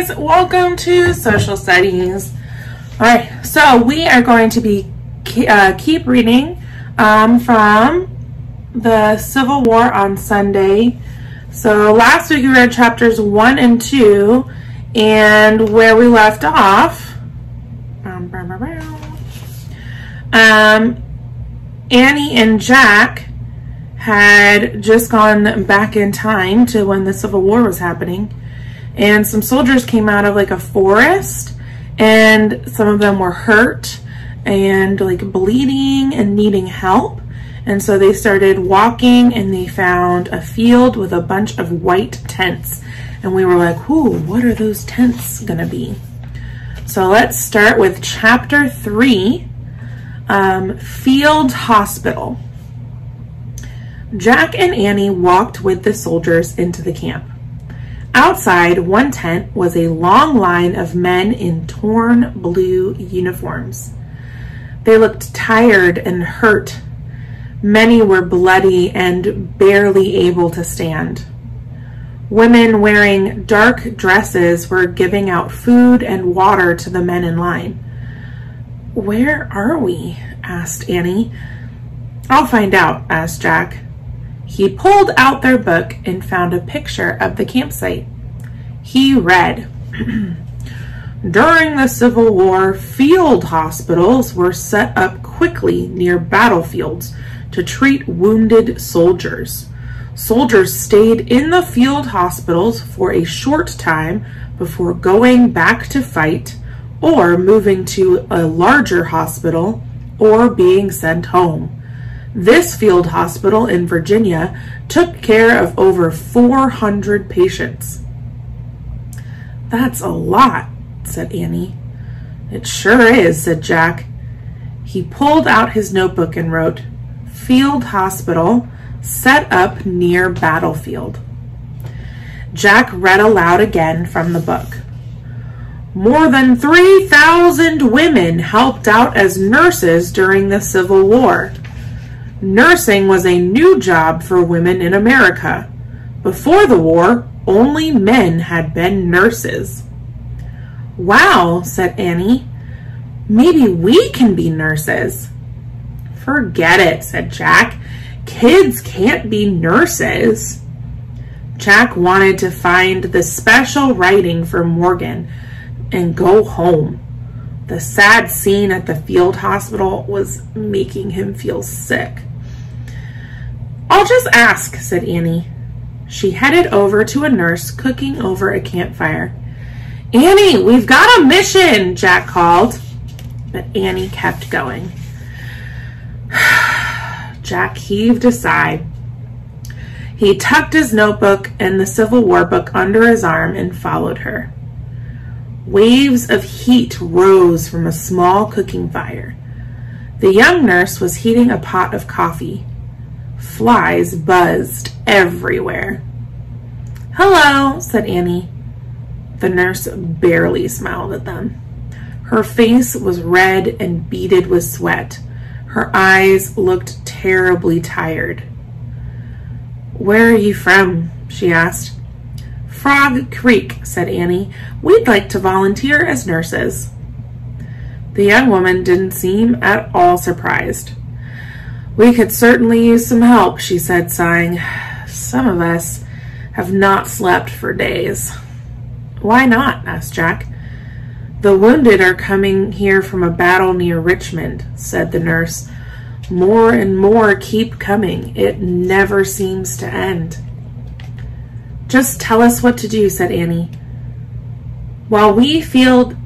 guys, welcome to Social Studies. All right, so we are going to be keep reading from the Civil War on Sunday. So last week we read chapters 1 and 2, and where we left off, Annie and Jack had just gone back in time to when the Civil War was happening, and some soldiers came out of like a forest, and some of them were hurt and like bleeding and needing help. And so they started walking, and they found a field with a bunch of white tents, and we were like, ooh, what are those tents gonna be? So let's start with chapter 3, Field Hospital. Jack and Annie walked with the soldiers into the camp. Outside one tent was a long line of men in torn blue uniforms. They looked tired and hurt. Many were bloody and barely able to stand. Women wearing dark dresses were giving out food and water to the men in line. "Where are we?" asked Annie. "I'll find out," asked Jack. He pulled out their book and found a picture of the campsite. He read, "During the Civil War, field hospitals were set up quickly near battlefields to treat wounded soldiers. Soldiers stayed in the field hospitals for a short time before going back to fight or moving to a larger hospital or being sent home. This field hospital in Virginia took care of over 400 patients." "That's a lot," said Annie. "It sure is," said Jack. He pulled out his notebook and wrote, "Field hospital set up near battlefield." Jack read aloud again from the book. "More than 3,000 women helped out as nurses during the Civil War. Nursing was a new job for women in America. Before the war, only men had been nurses." "Wow," said Annie. "Maybe we can be nurses." "Forget it," said Jack. "Kids can't be nurses." Jack wanted to find the special writing for Morgan and go home. The sad scene at the field hospital was making him feel sick. "I'll just ask," said Annie. She headed over to a nurse cooking over a campfire. "Annie, we've got a mission," Jack called. But Annie kept going. Jack heaved a sigh. He tucked his notebook and the Civil War book under his arm and followed her. Waves of heat rose from a small cooking fire. The young nurse was heating a pot of coffee. Flies buzzed everywhere. "Hello," said Annie. The nurse barely smiled at them. Her face was red and beaded with sweat. Her eyes looked terribly tired. "Where are you from?" she asked. "Frog Creek," said Annie. "We'd like to volunteer as nurses." The young woman didn't seem at all surprised. "We could certainly use some help," she said, sighing. "Some of us have not slept for days." "Why not?" asked Jack. "The wounded are coming here from a battle near Richmond," said the nurse. "More and more keep coming. It never seems to end." "Just tell us what to do," said Annie. While we feed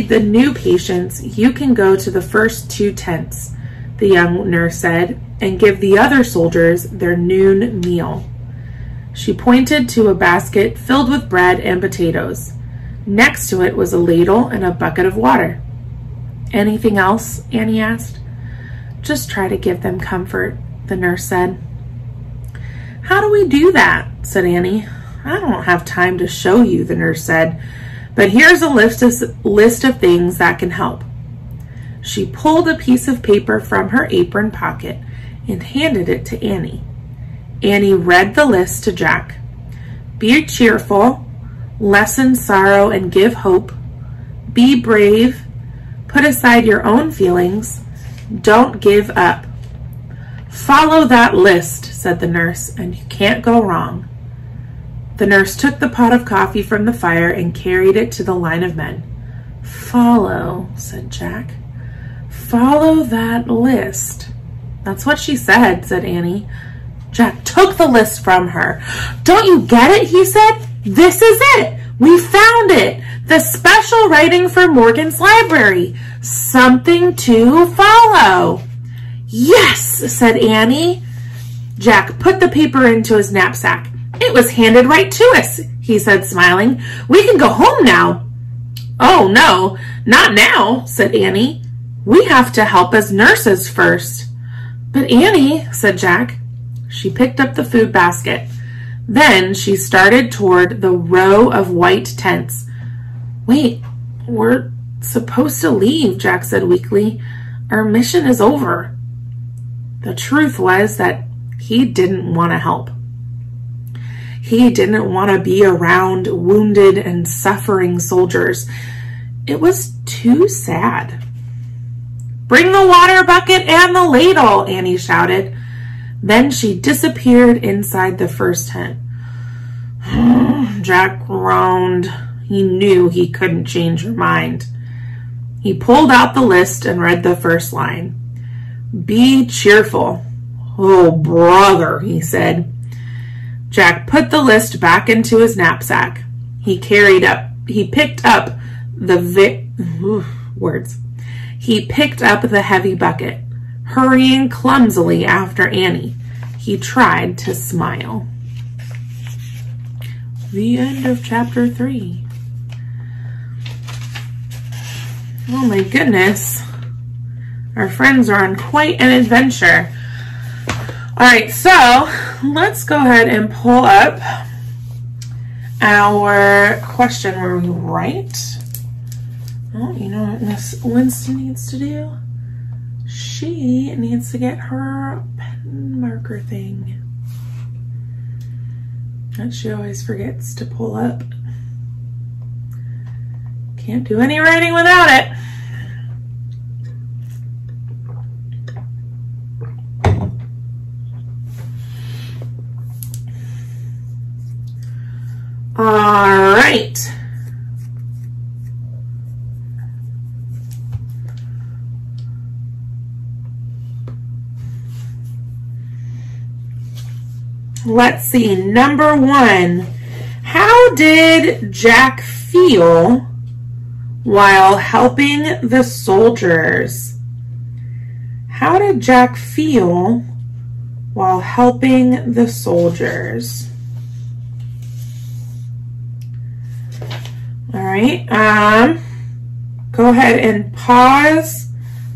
the new patients, you can go to the first 2 tents," the young nurse said, "and give the other soldiers their noon meal." She pointed to a basket filled with bread and potatoes. Next to it was a ladle and a bucket of water. "Anything else?" Annie asked. "Just try to give them comfort," the nurse said. "How do we do that?" said Annie. "I don't have time to show you," the nurse said, "but here's a list of things that can help." She pulled a piece of paper from her apron pocket and handed it to Annie. Annie read the list to Jack. Be cheerful, lessen sorrow and give hope. Be brave, put aside your own feelings. Don't give up. Follow that list, said the nurse, and you can't go wrong. The nurse took the pot of coffee from the fire and carried it to the line of men. Follow, said Jack. Follow that list. That's what she said Annie. Jack took the list from her. Don't you get it, he said. This is it. We found it. The special writing for Morgan's library. Something to follow. Yes, said Annie. Jack put the paper into his knapsack. It was handed right to us, he said, smiling. We can go home now. Oh, no, not now, said Annie. We have to help as nurses first. But Annie, said Jack. She picked up the food basket. Then she started toward the row of white tents. Wait, we're supposed to leave, Jack said weakly. Our mission is over. The truth was that he didn't want to help. He didn't want to be around wounded and suffering soldiers. It was too sad. Bring the water bucket and the ladle, Annie shouted. Then she disappeared inside the first tent. Jack groaned. He knew he couldn't change her mind. He pulled out the list and read the first line. Be cheerful. Oh, brother, he said. Jack put the list back into his knapsack. He picked up the heavy bucket, hurrying clumsily after Annie. He tried to smile. The end of chapter 3. Oh my goodness. Our friends are on quite an adventure. All right, so let's go ahead and pull up our question where we write. Oh, you know what Miss Winston needs to do? She needs to get her pen marker thing that she always forgets to pull up. Can't do any writing without it. All right. Let's see. Number 1. How did Jack feel while helping the soldiers? How did Jack feel while helping the soldiers? All right, go ahead and pause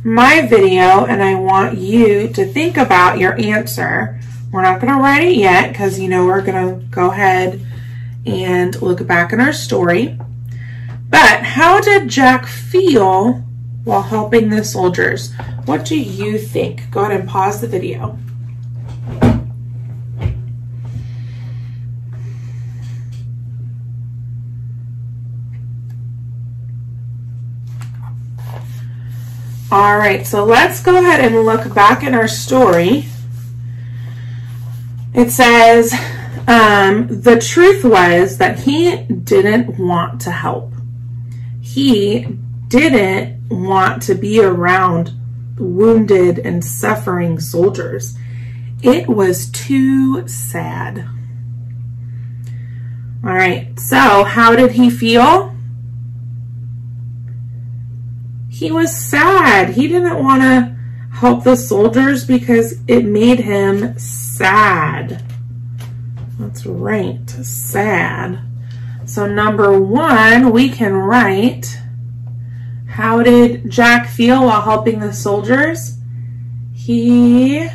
my video and I want you to think about your answer. We're not going to write it yet because, you know, we're going to go ahead and look back in our story. But how did Jack feel while helping the soldiers? What do you think? Go ahead and pause the video. All right, so let's go ahead and look back in our story. It says, the truth was that he didn't want to help. He didn't want to be around wounded and suffering soldiers. It was too sad. All right, so how did he feel? He was sad. He didn't want to help the soldiers because it made him sad. That's right, sad. So number 1, we can write, how did Jack feel while helping the soldiers? He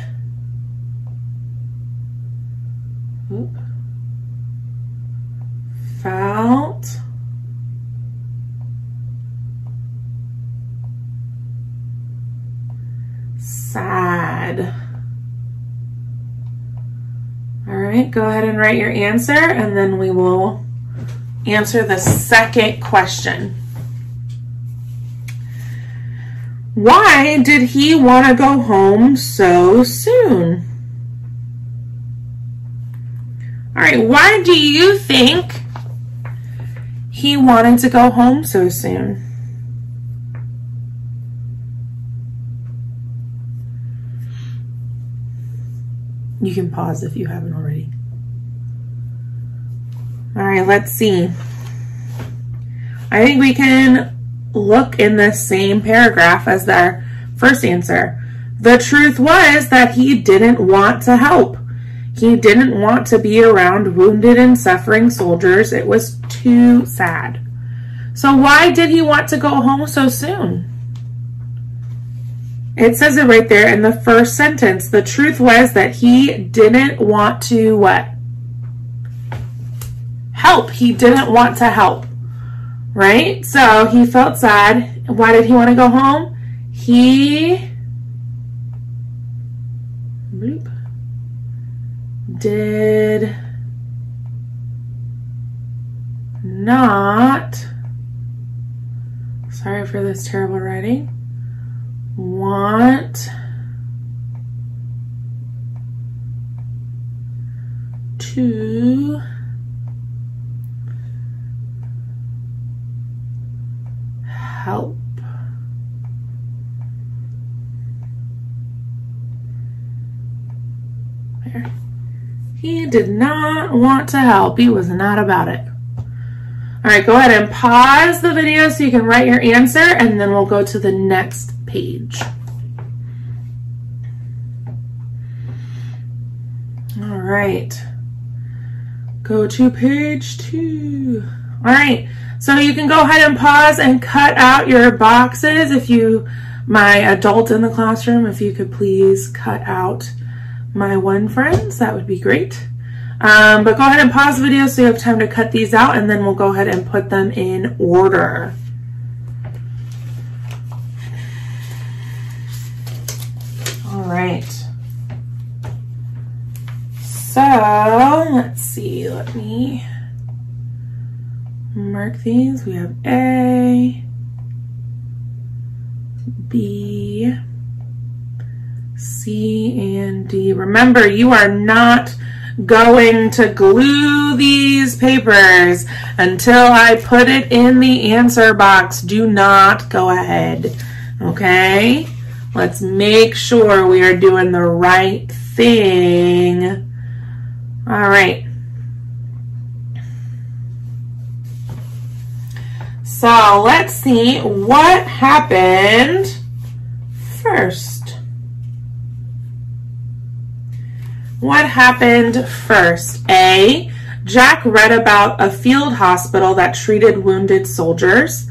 felt sad. All right, go ahead and write your answer, and then we will answer the second question. Why did he want to go home so soon? All right, why do you think he wanted to go home so soon? You can pause if you haven't already. All right, let's see. I think we can look in the same paragraph as our first answer. The truth was that he didn't want to help. He didn't want to be around wounded and suffering soldiers. It was too sad. So why did he want to go home so soon? It says it right there in the first sentence. The truth was that he didn't want to what? Help. He didn't want to help. Right? So he felt sad. Why did he want to go home? He did not, sorry for this terrible writing, want to help. There. He did not want to help. He was not about it. All right, go ahead and pause the video so you can write your answer, and then we'll go to the next page. All right, go to page 2. All right, so you can go ahead and pause and cut out your boxes. If you, my adult in the classroom, if you could please cut out my one friends, that would be great. But go ahead and pause the video so you have time to cut these out, and then we'll go ahead and put them in order. All right. So let's see, let me mark these. We have A, B, C, and D. Remember, you are not going to glue these papers until I put it in the answer box. Do not go ahead, okay? Let's make sure we are doing the right thing. All right. So let's see what happened first. What happened first? A, Jack read about a field hospital that treated wounded soldiers.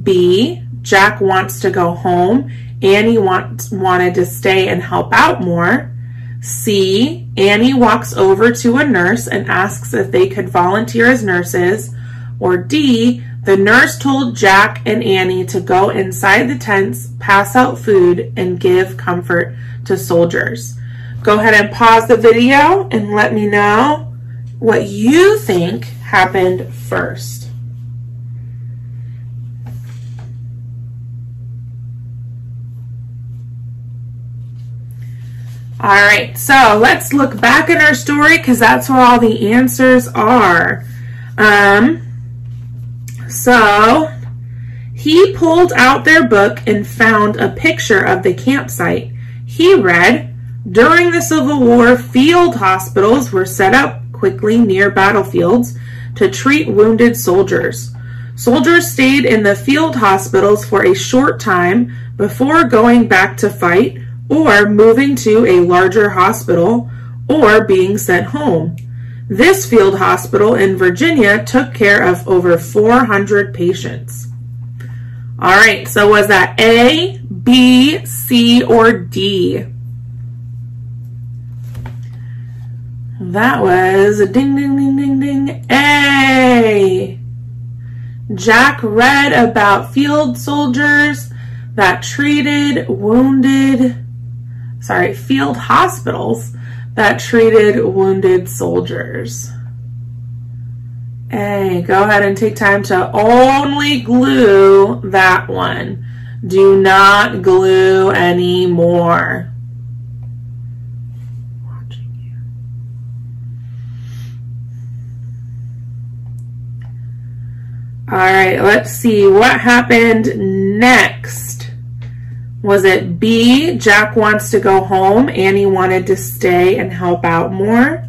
B, Jack wants to go home. Annie wanted to stay and help out more. C, Annie walks over to a nurse and asks if they could volunteer as nurses. Or D, the nurse told Jack and Annie to go inside the tents, pass out food, and give comfort to soldiers. Go ahead and pause the video and let me know what you think happened first. All right, so let's look back in our story because that's where all the answers are. So he pulled out their book and found a picture of the campsite. He read, during the Civil War, field hospitals were set up quickly near battlefields to treat wounded soldiers. Soldiers stayed in the field hospitals for a short time before going back to fight or moving to a larger hospital or being sent home. This field hospital in Virginia took care of over 400 patients. All right, so was that A, B, C, or D? That was a ding, ding, ding, ding, ding, A. Jack read about field soldiers that treated field hospitals that treated wounded soldiers? A, go ahead and take time to only glue that one. Do not glue any more. All right, let's see what happened next. Was it B, Jack wants to go home, Annie wanted to stay and help out more?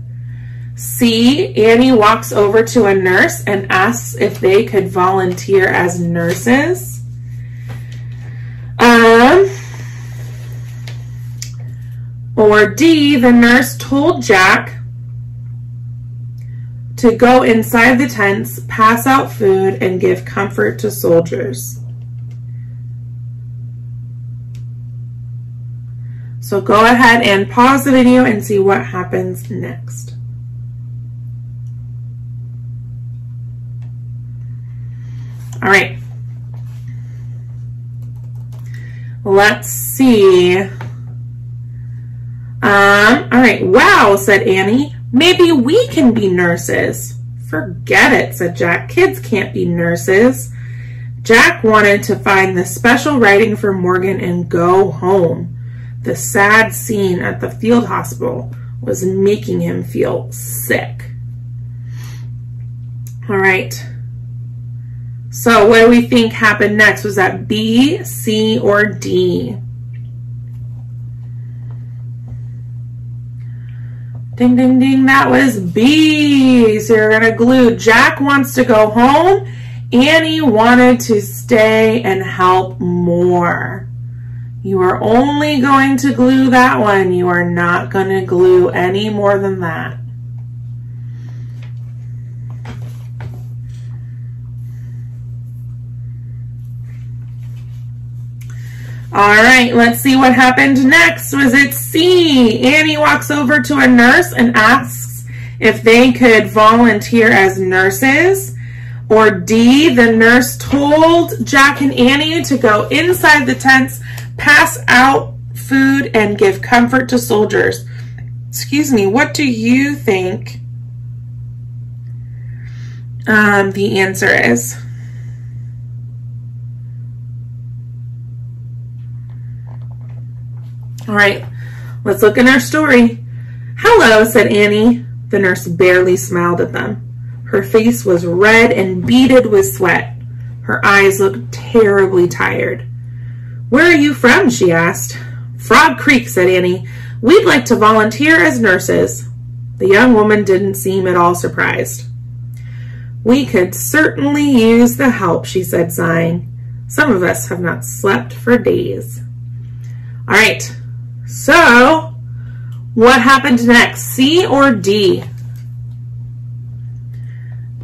C, Annie walks over to a nurse and asks if they could volunteer as nurses. Or D, the nurse told Jack to go inside the tents, pass out food, and give comfort to soldiers. So go ahead and pause the video and see what happens next. All right. Let's see. All right. Wow, said Annie. Maybe we can be nurses. Forget it, said Jack. Kids can't be nurses. Jack wanted to find the special writing for Morgan and go home. The sad scene at the field hospital was making him feel sick. All right. So what do we think happened next? Was that B, C, or D? Ding, ding, ding. That was B. So you're going to glue. Jack wants to go home. Annie wanted to stay and help more. You are only going to glue that one. You are not going to glue any more than that. All right, let's see what happened next. Was it C? Annie walks over to a nurse and asks if they could volunteer as nurses. Or D, the nurse told Jack and Annie to go inside the tents, pass out food, and give comfort to soldiers. Excuse me, what do you think the answer is? All right, let's look in our story. Hello, said Annie. The nurse barely smiled at them. Her face was red and beaded with sweat. Her eyes looked terribly tired. Where are you from? She asked. Frog Creek, said Annie. We'd like to volunteer as nurses. The young woman didn't seem at all surprised. We could certainly use the help, she said, sighing. Some of us have not slept for days. All right. So, what happened next? C or D?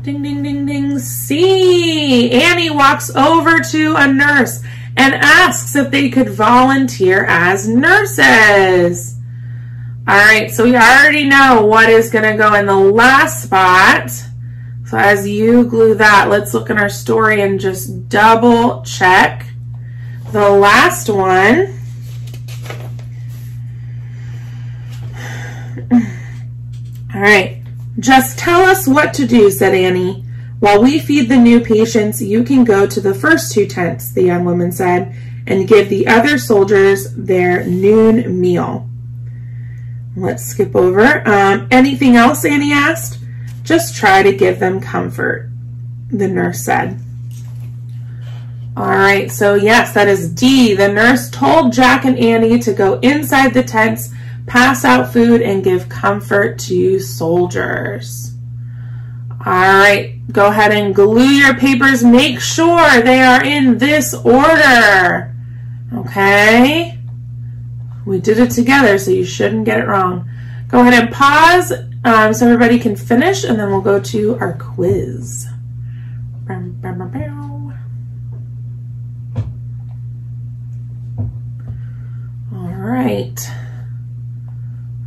Ding, ding, ding, ding. C. Annie walks over to a nurse and asks if they could volunteer as nurses. All right, so we already know what is going to go in the last spot. So as you glue that, let's look in our story and just double check. The last one. All right, just tell us what to do, said Annie. While we feed the new patients, you can go to the first two tents, the young woman said, and give the other soldiers their noon meal. Let's skip over. Anything else, Annie asked? Just try to give them comfort, the nurse said. All right, so yes, that is D. The nurse told Jack and Annie to go inside the tents, pass out food, and give comfort to soldiers. All right, go ahead and glue your papers. Make sure they are in this order. Okay? We did it together, so you shouldn't get it wrong. Go ahead and pause so everybody can finish, and then we'll go to our quiz. All right.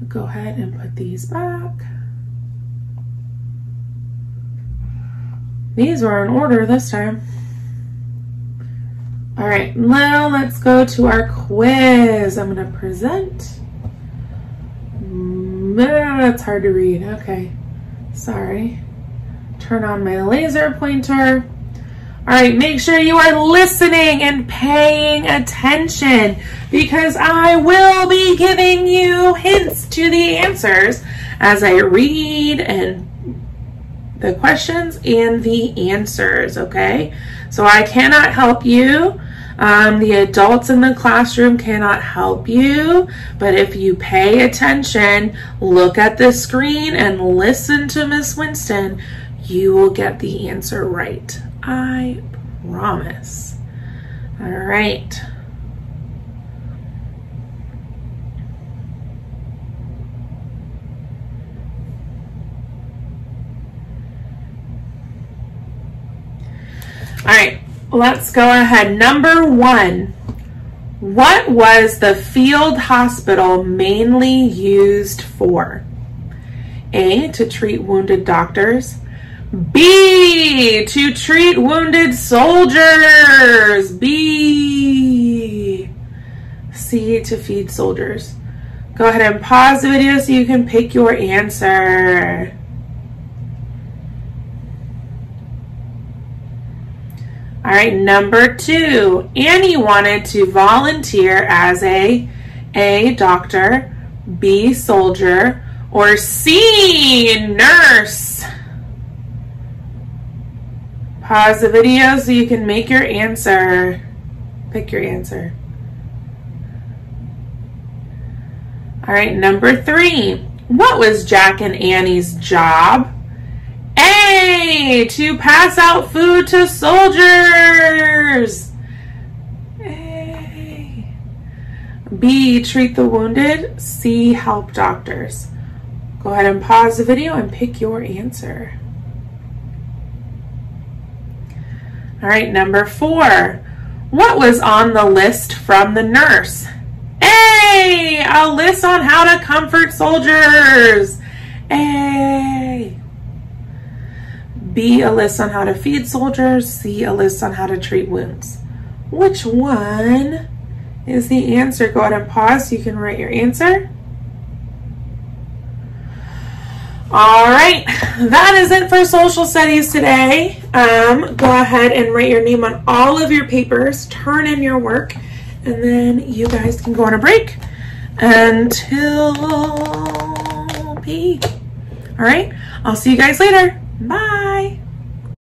Go ahead and put these back. These were in order this time. All right, now let's go to our quiz. I'm going to present That's hard to read. Okay, sorry. Turn on my laser pointer. All right, make sure you are listening and paying attention because I will be giving you hints to the answers as I read and the questions and the answers, okay? So I cannot help you. The adults in the classroom cannot help you, but if you pay attention, look at the screen and listen to Miss Winston, you will get the answer right. I promise. All right. All right, let's go ahead. Number 1, what was the field hospital mainly used for? A, to treat wounded doctors. B, to treat wounded soldiers. B. C, to feed soldiers. Go ahead and pause the video so you can pick your answer. All right, number 2, Annie wanted to volunteer as a doctor, B, soldier, or C, nurse. Pause the video so you can make your answer. Pick your answer. All right, number 3, what was Jack and Annie's job? A, to pass out food to soldiers. A. B, treat the wounded. C, help doctors. Go ahead and pause the video and pick your answer. All right, number 4, what was on the list from the nurse? A list on how to comfort soldiers. A. B, a list on how to feed soldiers. C, a list on how to treat wounds. Which one is the answer? Go ahead and pause so you can write your answer. All right, that is it for social studies today. Go ahead and write your name on all of your papers, turn in your work, and then you guys can go on a break until P. All right, I'll see you guys later. Bye.